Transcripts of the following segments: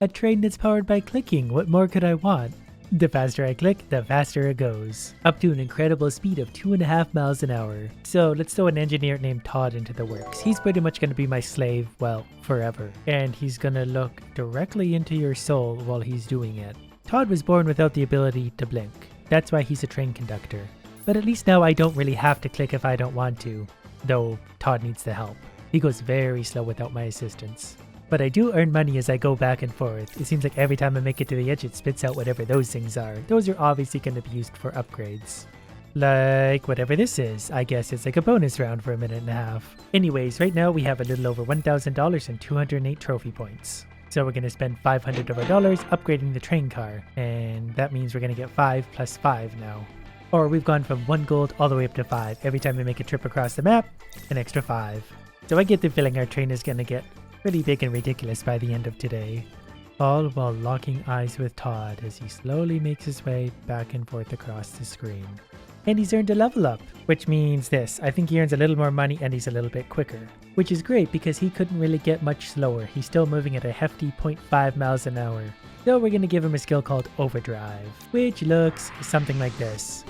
A train that's powered by clicking, what more could I want? The faster I click, the faster it goes. Up to an incredible speed of 2.5 miles an hour. So let's throw an engineer named Todd into the works. He's pretty much going to be my slave, well, forever. And he's going to look directly into your soul while he's doing it. Todd was born without the ability to blink. That's why he's a train conductor. But at least now I don't really have to click if I don't want to. Though Todd needs the help. He goes very slow without my assistance. But I do earn money as I go back and forth. It seems like every time I make it to the edge, it spits out whatever those things are. Those are obviously going to be used for upgrades. Like whatever this is. I guess it's like a bonus round for a minute and a half. Anyways, right now we have a little over $1,000 and 208 trophy points. So we're going to spend $500 of our dollars upgrading the train car. And that means we're going to get 5 plus 5 now. Or we've gone from 1 gold all the way up to 5. Every time we make a trip across the map, an extra 5. So I get the feeling our train is going to get pretty big and ridiculous by the end of today. All while locking eyes with Todd as he slowly makes his way back and forth across the screen. And he's earned a level up, which means this. I think he earns a little more money and he's a little bit quicker. Which is great because he couldn't really get much slower. He's still moving at a hefty 0.5 miles an hour. So we're going to give him a skill called Overdrive, which looks something like this.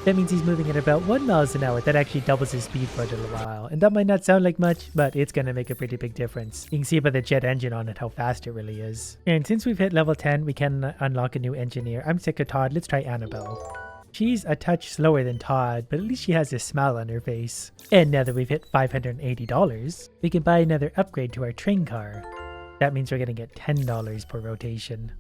That means he's moving at about 1 miles an hour. That actually doubles his speed for a little while. And that might not sound like much, but it's going to make a pretty big difference. You can see by the jet engine on it how fast it really is. And since we've hit level 10, we can unlock a new engineer. I'm sick of Todd. Let's try Annabelle. She's a touch slower than Todd, but at least she has a smile on her face. And now that we've hit $580, we can buy another upgrade to our train car. That means we're going to get $10 per rotation.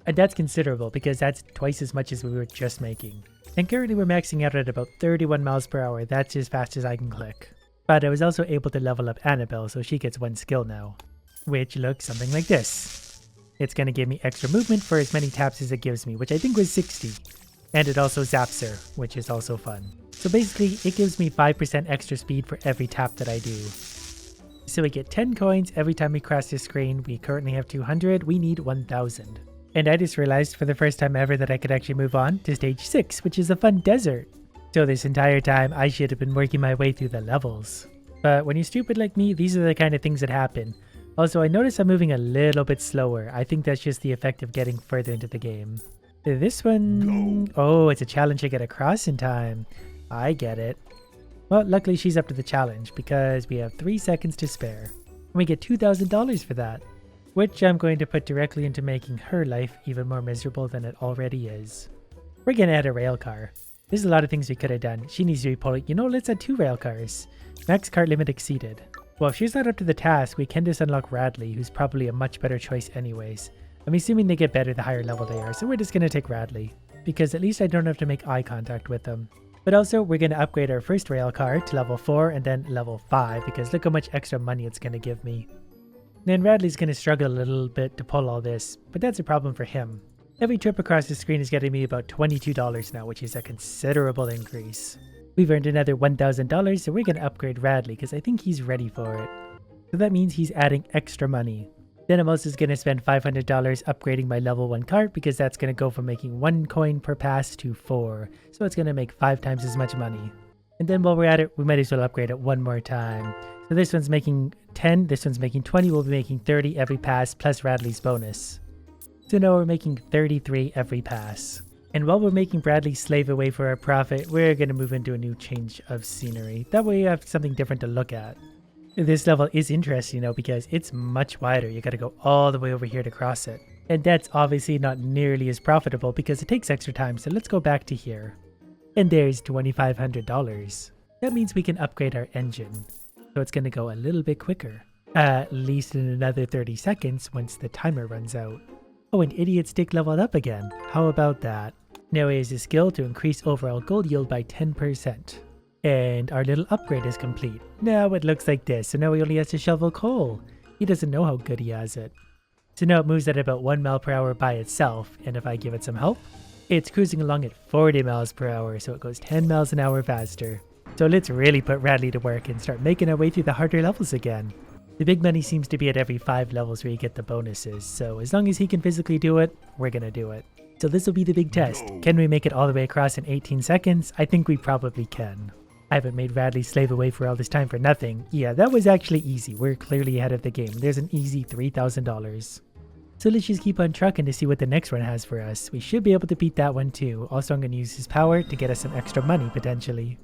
And that's considerable because that's twice as much as we were just making. And currently we're maxing out at about 31 miles per hour. That's as fast as I can click. But I was also able to level up Annabelle, so she gets 1 skill now. Which looks something like this. It's going to give me extra movement for as many taps as it gives me, which I think was 60. And it also zaps her, which is also fun. So basically, it gives me 5% extra speed for every tap that I do. So we get 10 coins every time we cross the screen. We currently have 200. We need 1,000. And I just realized for the first time ever that I could actually move on to stage 6, which is a fun desert. So this entire time, I should have been working my way through the levels. But when you're stupid like me, these are the kind of things that happen. Also, I notice I'm moving a little bit slower. I think that's just the effect of getting further into the game. This one... Oh, it's a challenge to get across in time. I get it. Well, luckily she's up to the challenge because we have 3 seconds to spare. And we get $2,000 for that. Which I'm going to put directly into making her life even more miserable than it already is. We're going to add a rail car. There's a lot of things we could have done. She needs to be pulling, let's add 2 rail cars. Max cart limit exceeded. Well, if she's not up to the task, we can just unlock Radley, who's probably a much better choice anyways. I'm assuming they get better the higher level they are, so we're just going to take Radley. Because at least I don't have to make eye contact with them. But also, we're going to upgrade our first rail car to level 4 and then level 5, because look how much extra money it's going to give me. Then Radley's going to struggle a little bit to pull all this, but that's a problem for him. Every trip across the screen is getting me about $22 now, which is a considerable increase. We've earned another $1,000, so we're going to upgrade Radley because I think he's ready for it. So that means he's adding extra money. Then I'm also going to spend $500 upgrading my level 1 cart because that's going to go from making 1 coin per pass to 4. So it's going to make 5 times as much money. And then while we're at it, we might as well upgrade it one more time. So this one's making 10, this one's making 20, we'll be making 30 every pass plus Radley's bonus. So now we're making 33 every pass. And while we're making Bradley slave away for our profit, we're going to move into a new change of scenery. That way you have something different to look at. This level is interesting because it's much wider. You got to go all the way over here to cross it. And that's obviously not nearly as profitable because it takes extra time. So let's go back to here. And there's $2,500. That means we can upgrade our engine. So it's going to go a little bit quicker. At least in another 30 seconds once the timer runs out. Oh, and Idiot Stick leveled up again. How about that? Now he has a skill to increase overall gold yield by 10%. And our little upgrade is complete. Now it looks like this. So now he only has to shovel coal. He doesn't know how good he has it. So now it moves at about 1 mile per hour by itself. And if I give it some help, it's cruising along at 40 miles per hour. So it goes 10 miles an hour faster. So let's really put Radley to work and start making our way through the harder levels again. The big money seems to be at every 5 levels where you get the bonuses. So as long as he can physically do it, we're going to do it. So this will be the big test. Can we make it all the way across in 18 seconds? I think we probably can. I haven't made Radley slave away for all this time for nothing. Yeah, that was actually easy. We're clearly ahead of the game. There's an easy $3,000. So let's just keep on trucking to see what the next one has for us. We should be able to beat that one too. Also, I'm going to use his power to get us some extra money potentially.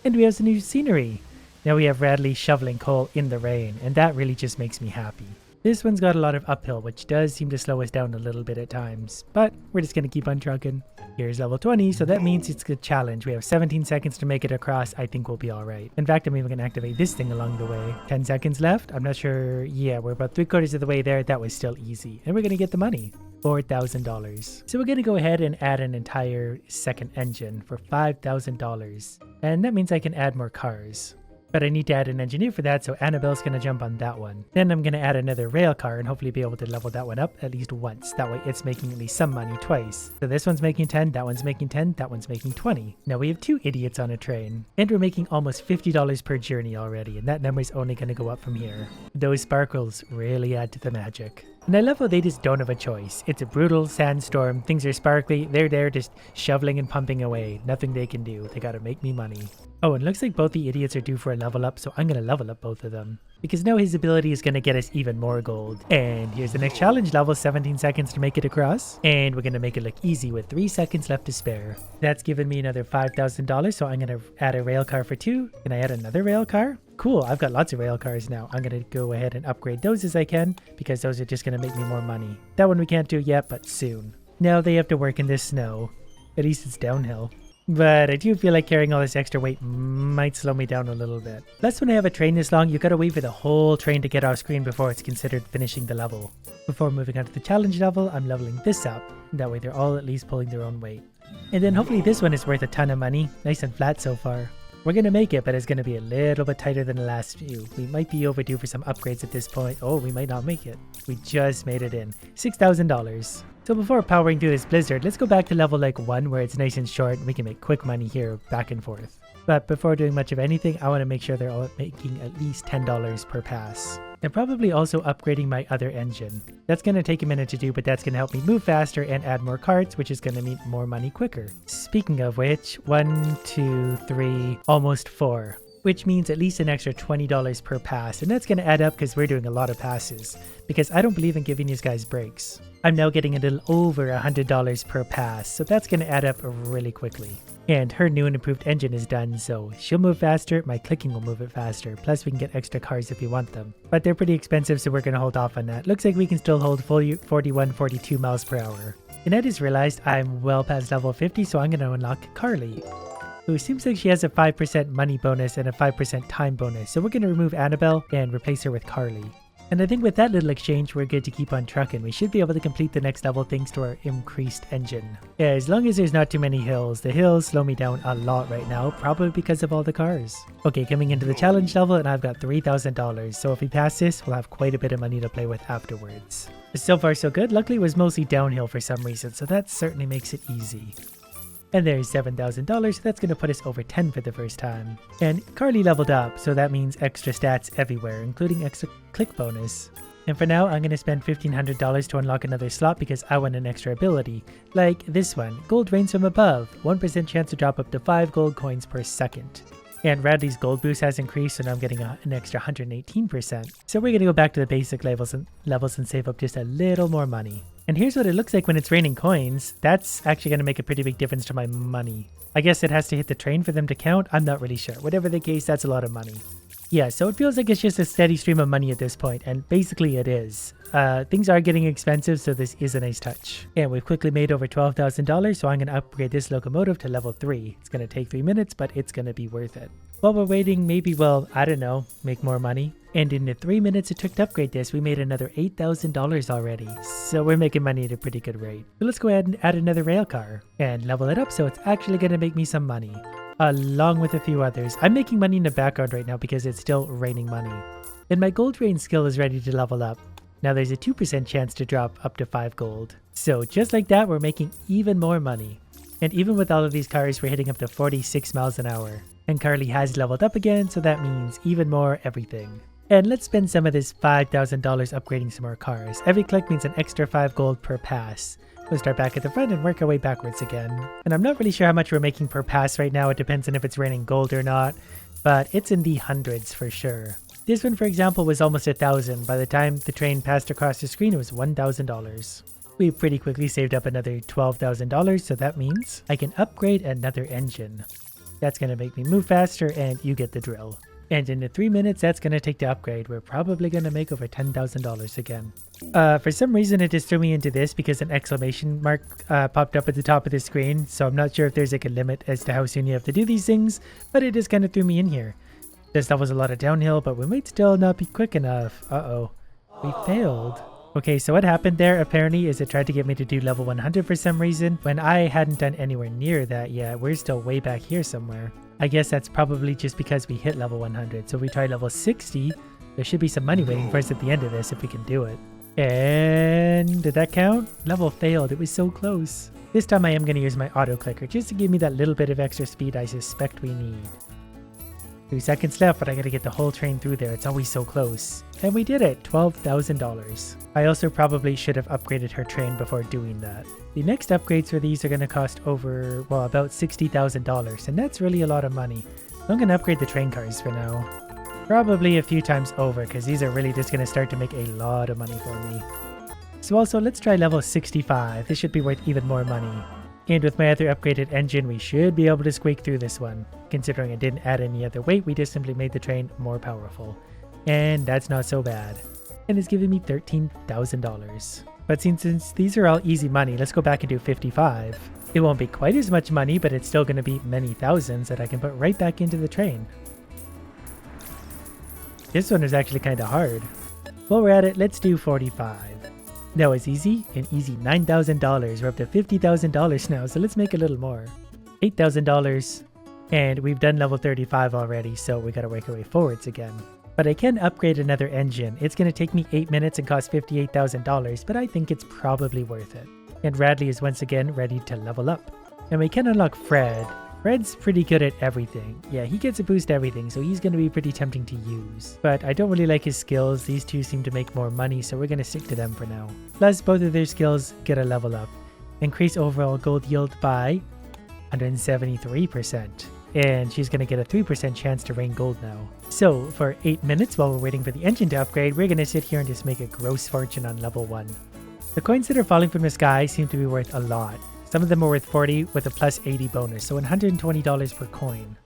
And we have some new scenery. Now we have Radley shoveling coal in the rain, and that really just makes me happy. This one's got a lot of uphill, which does seem to slow us down a little bit at times, but we're just going to keep on trucking. Here's level 20, so that means it's a challenge. We have 17 seconds to make it across. I think we'll be alright. In fact, I'm even going to activate this thing along the way. 10 seconds left. I'm not sure. Yeah, we're about 3/4 of the way there. That was still easy. And we're going to get the money. $4,000. So we're going to go ahead and add an entire second engine for $5,000. And that means I can add more cars. But I need to add an engineer for that, so Annabelle's going to jump on that one. Then I'm going to add another rail car and hopefully be able to level that one up at least once. That way it's making at least some money twice. So this one's making 10, that one's making 10, that one's making 20. Now we have 2 idiots on a train. And we're making almost $50 per journey already, and that number's only going to go up from here. Those sparkles really add to the magic. And I love how they just don't have a choice. It's a brutal sandstorm, things are sparkly, they're there just shoveling and pumping away. Nothing they can do, they gotta make me money. Oh, and looks like both the idiots are due for a level up, so I'm gonna level up both of them. Because now his ability is gonna get us even more gold. And here's the next challenge level, 17 seconds to make it across. And we're gonna make it look easy with 3 seconds left to spare. That's given me another $5,000, so I'm gonna add a rail car for 2. Can I add another rail car? Cool, I've got lots of rail cars now. I'm going to go ahead and upgrade those as I can, because those are just going to make me more money. That one we can't do yet, but soon. Now they have to work in this snow. At least it's downhill. But I do feel like carrying all this extra weight might slow me down a little bit. Plus, when I have a train this long, you gotta wait for the whole train to get off screen before it's considered finishing the level. Before moving on to the challenge level, I'm leveling this up. That way they're all at least pulling their own weight. And then hopefully this one is worth a ton of money. Nice and flat so far. We're going to make it, but it's going to be a little bit tighter than the last few. We might be overdue for some upgrades at this point. Oh, we might not make it. We just made it in. $6,000. So before powering through this blizzard, let's go back to level like 1 where it's nice and short and we can make quick money here back and forth. But before doing much of anything, I want to make sure they're all making at least $10 per pass. And probably also upgrading my other engine. That's going to take a minute to do, but that's going to help me move faster and add more carts, which is going to mean more money quicker. Speaking of which, 1, 2, 3, almost 4. Which means at least an extra $20 per pass, and that's going to add up because we're doing a lot of passes, because I don't believe in giving these guys breaks. I'm now getting a little over $100 per pass, so that's going to add up really quickly. And her new and improved engine is done, so she'll move faster, my clicking will move it faster, plus we can get extra cars if we want them. But they're pretty expensive, so we're going to hold off on that. Looks like we can still hold 41, 42 miles per hour. And I just realized I'm well past level 50, so I'm going to unlock Carly, who seems like she has a 5% money bonus and a 5% time bonus, so we're going to remove Annabelle and replace her with Carly. And I think with that little exchange, we're good to keep on trucking. We should be able to complete the next level thanks to our increased engine. Yeah, as long as there's not too many hills. The hills slow me down a lot right now, probably because of all the cars. Okay, coming into the challenge level, and I've got $3,000. So if we pass this, we'll have quite a bit of money to play with afterwards. So far so good. Luckily it was mostly downhill for some reason, so that certainly makes it easy. And there's $7,000, so that's going to put us over 10 for the first time. And Carly leveled up, so that means extra stats everywhere, including extra click bonus. And for now, I'm going to spend $1,500 to unlock another slot because I want an extra ability. Like this one, Gold Rains from Above, 1% chance to drop up to 5 gold coins per second. And Radley's gold boost has increased, so now I'm getting an extra 118%. So we're going to go back to the basic levels and save up just a little more money. And here's what it looks like when it's raining coins. That's actually going to make a pretty big difference to my money. I guess it has to hit the train for them to count. I'm not really sure. Whatever the case, that's a lot of money. Yeah, so it feels like it's just a steady stream of money at this point, and basically it is. Things are getting expensive, so this is a nice touch. And we've quickly made over $12,000, so I'm going to upgrade this locomotive to level 3. It's going to take 3 minutes, but it's going to be worth it. While we're waiting, maybe, well, I don't know, make more money. And in the 3 minutes it took to upgrade this, we made another $8,000 already. So we're making money at a pretty good rate. So let's go ahead and add another rail car and level it up so it's actually going to make me some money. Along with a few others. I'm making money in the background right now because it's still raining money. And my gold rain skill is ready to level up. Now there's a 2% chance to drop up to 5 gold. So just like that, we're making even more money. And even with all of these cars, we're hitting up to 46 miles an hour. And Carly has leveled up again, so that means even more everything. And let's spend some of this $5,000 upgrading some more cars. Every click means an extra 5 gold per pass. We'll start back at the front and work our way backwards again. And I'm not really sure how much we're making per pass right now. It depends on if it's raining gold or not, but it's in the hundreds for sure. This one, for example, was almost 1,000. By the time the train passed across the screen, it was $1,000. We pretty quickly saved up another $12,000, so that means I can upgrade another engine. That's going to make me move faster, and you get the drill. And in the 3 minutes that's going to take to upgrade, we're probably going to make over $10,000 again. For some reason it just threw me into this because an exclamation mark popped up at the top of the screen, so I'm not sure if there's like a limit as to how soon you have to do these things, but it just kind of threw me in here. This level was a lot of downhill, but we might still not be quick enough. Uh-oh. We failed. Okay, so what happened there apparently is it tried to get me to do level 100 for some reason when I hadn't done anywhere near that yet. We're still way back here somewhere. I guess that's probably just because we hit level 100. So if we try level 60, there should be some money waiting for us at the end of this if we can do it. And did that count? Level failed. It was so close. This time I am going to use my auto clicker just to give me that little bit of extra speed I suspect we need. 2 seconds left, but I gotta get the whole train through there. It's always so close. And we did it! $12,000. I also probably should have upgraded her train before doing that. The next upgrades for these are gonna cost over, well, about $60,000, and that's really a lot of money. I'm gonna upgrade the train cars for now. Probably a few times over, because these are really just gonna start to make a lot of money for me. So also, let's try level 65. This should be worth even more money. And with my other upgraded engine, we should be able to squeak through this one. Considering I didn't add any other weight, we just simply made the train more powerful. And that's not so bad. And it's giving me $13,000. But since these are all easy money, let's go back and do 55. It won't be quite as much money, but it's still going to be many thousands that I can put right back into the train. This one is actually kind of hard. While we're at it, let's do 45. That was easy, an easy $9,000. We're up to $50,000 now, so let's make a little more. $8,000, and we've done level 35 already, so we gotta work our way forwards again. But I can upgrade another engine. It's gonna take me 8 minutes and cost $58,000, but I think it's probably worth it. And Radley is once again ready to level up. And we can unlock Fred. Fred's pretty good at everything. Yeah, he gets a boost to everything, so he's going to be pretty tempting to use. But I don't really like his skills. These two seem to make more money, so we're going to stick to them for now. Plus, both of their skills get a level up. Increase overall gold yield by 173%. And she's going to get a 3% chance to rain gold now. So, for 8 minutes while we're waiting for the engine to upgrade, we're going to sit here and just make a gross fortune on level 1. The coins that are falling from the sky seem to be worth a lot. Some of them are worth 40 with a plus 80 bonus, so $120 per coin.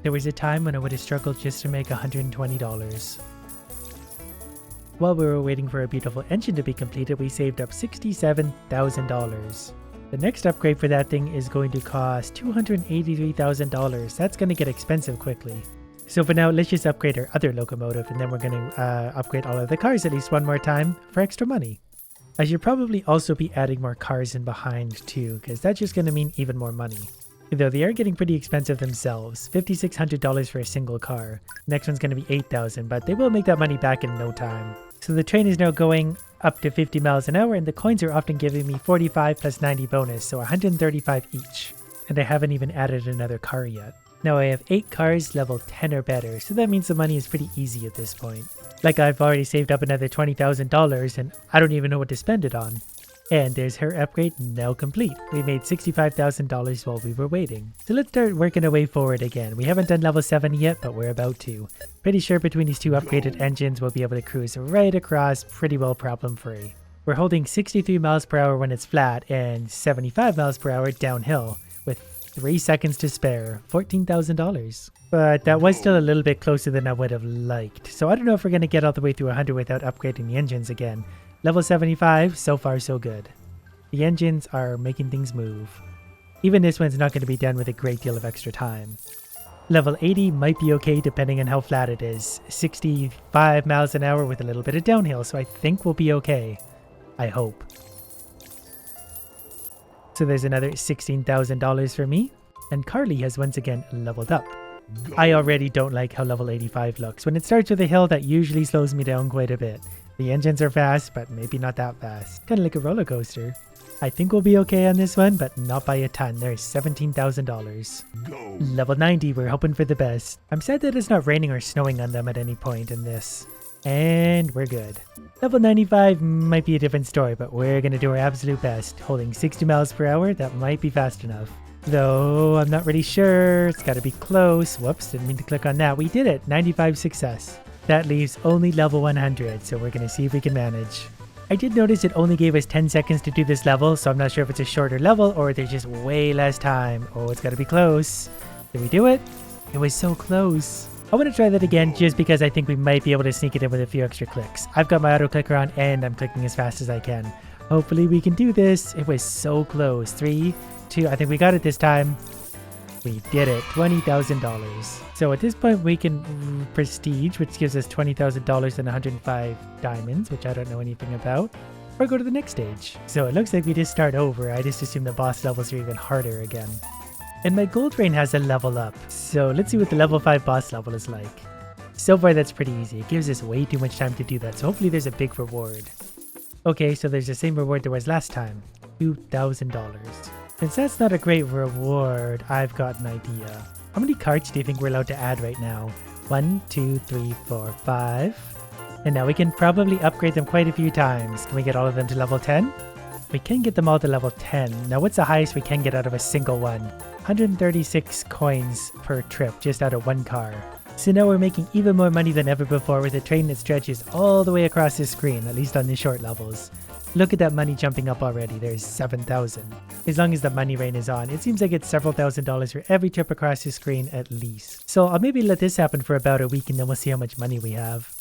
There was a time when I would have struggled just to make $120. While we were waiting for a beautiful engine to be completed, we saved up $67,000. The next upgrade for that thing is going to cost $283,000. That's going to get expensive quickly. So for now, let's just upgrade our other locomotive, and then we're going to upgrade all of the cars at least one more time for extra money. I should probably also be adding more cars in behind too, because that's just going to mean even more money. Though they are getting pretty expensive themselves, $5,600 for a single car. Next one's going to be $8,000, but they will make that money back in no time. So the train is now going up to 50 miles an hour, and the coins are often giving me 45 plus 90 bonus, so 135 each. And I haven't even added another car yet. Now I have 8 cars level 10 or better, so that means the money is pretty easy at this point. Like I've already saved up another $20,000 and I don't even know what to spend it on. And there's her upgrade now complete. We made $65,000 while we were waiting. So let's start working our way forward again. We haven't done level 70 yet, but we're about to. Pretty sure between these two upgraded engines we'll be able to cruise right across pretty well problem free. We're holding 63 miles per hour when it's flat and 75 miles per hour downhill with 3 seconds to spare, $14,000. But that was still a little bit closer than I would have liked. So I don't know if we're going to get all the way through 100 without upgrading the engines again. Level 75, so far so good. The engines are making things move. Even this one's not going to be done with a great deal of extra time. Level 80 might be okay depending on how flat it is. 65 miles an hour with a little bit of downhill, so I think we'll be okay. I hope. So there's another $16,000 for me. And Carly has once again leveled up. I already don't like how level 85 looks. When it starts with a hill, that usually slows me down quite a bit. The engines are fast, but maybe not that fast. Kind of like a roller coaster. I think we'll be okay on this one, but not by a ton. There's $17,000. Level 90, we're hoping for the best. I'm sad that it's not raining or snowing on them at any point in this. And we're good. Level 95 might be a different story, but we're going to do our absolute best. Holding 60 miles per hour, that might be fast enough. Though, I'm not really sure. It's got to be close. Whoops, didn't mean to click on that. We did it. 95 success. That leaves only level 100, so we're gonna see if we can manage. I did notice it only gave us 10 seconds to do this level, so I'm not sure if it's a shorter level or there's just way less time. Oh, it's gotta be close. Did we do it? It was so close. I want to try that again just because I think we might be able to sneak it in with a few extra clicks. I've got my auto clicker on and I'm clicking as fast as I can. Hopefully we can do this. It was so close. 3, 2, I think we got it this time. We did it. $20,000. So at this point we can prestige, which gives us $20,000 and 105 diamonds, which I don't know anything about, or go to the next stage. So it looks like we just start over. I just assume the boss levels are even harder again. And my gold rain has a level up. So let's see what the level 5 boss level is like. So far that's pretty easy. It gives us way too much time to do that. So hopefully there's a big reward. Okay, so there's the same reward there was last time. $2,000. Since that's not a great reward, I've got an idea. How many cards do you think we're allowed to add right now? 1, 2, 3, 4, 5. And now we can probably upgrade them quite a few times. Can we get all of them to level 10? We can get them all to level 10. Now what's the highest we can get out of a single one? 136 coins per trip just out of one car. So now we're making even more money than ever before with a train that stretches all the way across the screen, at least on the short levels. Look at that money jumping up already. There's 7,000. As long as the money rain is on, it seems like it's several $1,000s for every trip across the screen at least. So I'll maybe let this happen for about a week and then we'll see how much money we have.